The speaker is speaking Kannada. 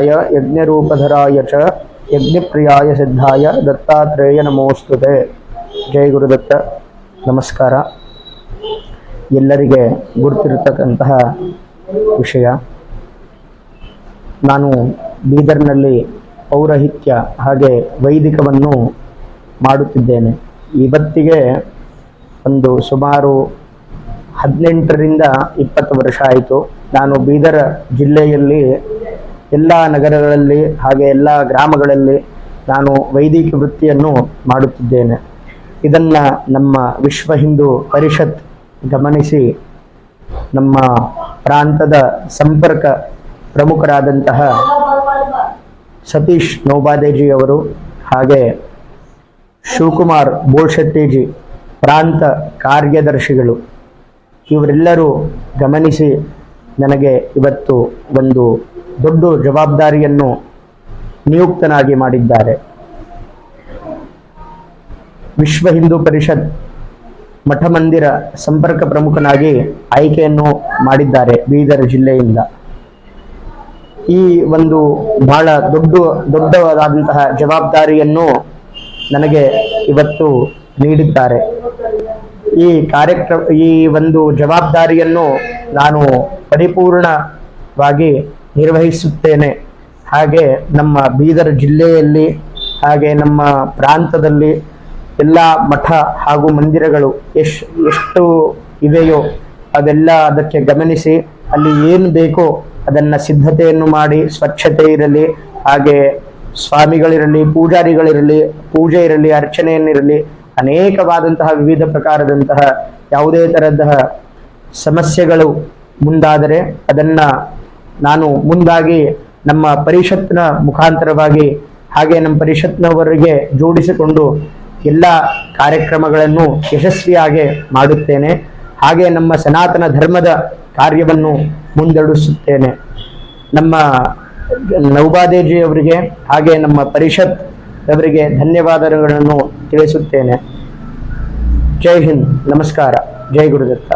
ಯಜ್ಞರೂಪಧರಾಯ ಚ ಯಜ್ಞಪ್ರಿಯಾಯ ಸಿದ್ಧಾಯ ದತ್ತಾತ್ರೇಯ ನಮೋಸ್ತುತೆ. ಜೈ ಗುರುದತ್ತ. ನಮಸ್ಕಾರ. ಎಲ್ಲರಿಗೆ ಗುರುತಿರತಕ್ಕಂತಹ ವಿಷಯ, ನಾನು ಬೀದರ್ನಲ್ಲಿ ಪೌರಹಿತ್ಯ ಹಾಗೆ ವೈದಿಕವನ್ನು ಮಾಡುತ್ತಿದ್ದೇನೆ. ಇವತ್ತಿಗೆ ಒಂದು ಸುಮಾರು 18ರಿಂದ 20 ವರ್ಷ ಆಯಿತು. ನಾನು ಬೀದರ್ ಜಿಲ್ಲೆಯಲ್ಲಿ ಎಲ್ಲ ನಗರಗಳಲ್ಲಿ ಹಾಗೆ ಎಲ್ಲ ಗ್ರಾಮಗಳಲ್ಲಿ ನಾನು ವೈದಿಕ ವೃತ್ತಿಯನ್ನು ಮಾಡುತ್ತಿದ್ದೇನೆ. ಇದನ್ನು ನಮ್ಮ ವಿಶ್ವ ಹಿಂದೂ ಪರಿಷತ್ ಗಮನಿಸಿ ನಮ್ಮ ಪ್ರಾಂತದ ಸಂಪರ್ಕ ಪ್ರಮುಖರಾದಂತಹ ಸತೀಶ್ ನೌಬಾದೇಜಿಯವರು ಹಾಗೆ ಶಿವಕುಮಾರ್ ಬೋಳ್ಶೆಟ್ಟಿಜಿ ಪ್ರಾಂತ ಕಾರ್ಯದರ್ಶಿಗಳು ಇವರೆಲ್ಲರೂ ಗಮನಿಸಿ ನನಗೆ ಇವತ್ತು ಒಂದು ದೊಡ್ಡ ಜವಾಬ್ದಾರಿಯನ್ನು ನಿಯುಕ್ತನಾಗಿ ಮಾಡಿದ್ದಾರೆ. ವಿಶ್ವ ಹಿಂದೂ ಪರಿಷತ್ ಮಠ ಮಂದಿರ ಸಂಪರ್ಕ ಪ್ರಮುಖನಾಗಿ ಆಯ್ಕೆಯನ್ನು ಮಾಡಿದ್ದಾರೆ ಬೀದರ್ ಜಿಲ್ಲೆಯಿಂದ. ಈ ಒಂದು ಬಹಳ ದೊಡ್ಡದಾದಂತಹ ಜವಾಬ್ದಾರಿಯನ್ನು ನನಗೆ ಇವತ್ತು ನೀಡಿದ್ದಾರೆ. ಈ ಒಂದು ಜವಾಬ್ದಾರಿಯನ್ನು ನಾನು ಪರಿಪೂರ್ಣವಾಗಿ ನಿರ್ವಹಿಸುತ್ತೇನೆ. ಹಾಗೆ ನಮ್ಮ ಬೀದರ್ ಜಿಲ್ಲೆಯಲ್ಲಿ ಹಾಗೆ ನಮ್ಮ ಪ್ರಾಂತದಲ್ಲಿ ಎಲ್ಲ ಮಠ ಹಾಗೂ ಮಂದಿರಗಳು ಎಷ್ಟು ಇವೆಯೋ ಅವೆಲ್ಲ ಅದಕ್ಕೆ ಗಮನಿಸಿ ಅಲ್ಲಿ ಏನು ಬೇಕೋ ಅದನ್ನು ಸಿದ್ಧತೆಯನ್ನು ಮಾಡಿ, ಸ್ವಚ್ಛತೆ ಇರಲಿ, ಹಾಗೆ ಸ್ವಾಮಿಗಳಿರಲಿ, ಪೂಜಾರಿಗಳಿರಲಿ, ಪೂಜೆ ಇರಲಿ, ಅರ್ಚನೆಯನ್ನಿರಲಿ, ಅನೇಕವಾದಂತಹ ವಿವಿಧ ಪ್ರಕಾರದಂತಹ ಯಾವುದೇ ತರಹದ ಸಮಸ್ಯೆಗಳು ಮುಂದಾದರೆ ಅದನ್ನು ನಾನು ಮುಂದಾಗಿ ನಮ್ಮ ಪರಿಷತ್ನ ಮುಖಾಂತರವಾಗಿ ಹಾಗೆ ನಮ್ಮ ಪರಿಷತ್ನವರಿಗೆ ಜೋಡಿಸಿಕೊಂಡು ಎಲ್ಲ ಕಾರ್ಯಕ್ರಮಗಳನ್ನು ಯಶಸ್ವಿಯಾಗಿ ಮಾಡುತ್ತೇನೆ. ಹಾಗೆ ನಮ್ಮ ಸನಾತನ ಧರ್ಮದ ಕಾರ್ಯವನ್ನು ಮುಂದಡಿಸುತ್ತೇನೆ. ನಮ್ಮ ನೌಬಾದೇಜಿ ಅವರಿಗೆ ಹಾಗೆ ನಮ್ಮ ಪರಿಷತ್ ಅವರಿಗೆ ಧನ್ಯವಾದಗಳನ್ನು ತಿಳಿಸುತ್ತೇನೆ. ಜೈ ಹಿಂದ್. ನಮಸ್ಕಾರ. ಜೈ ಗುರುದತ್ತ.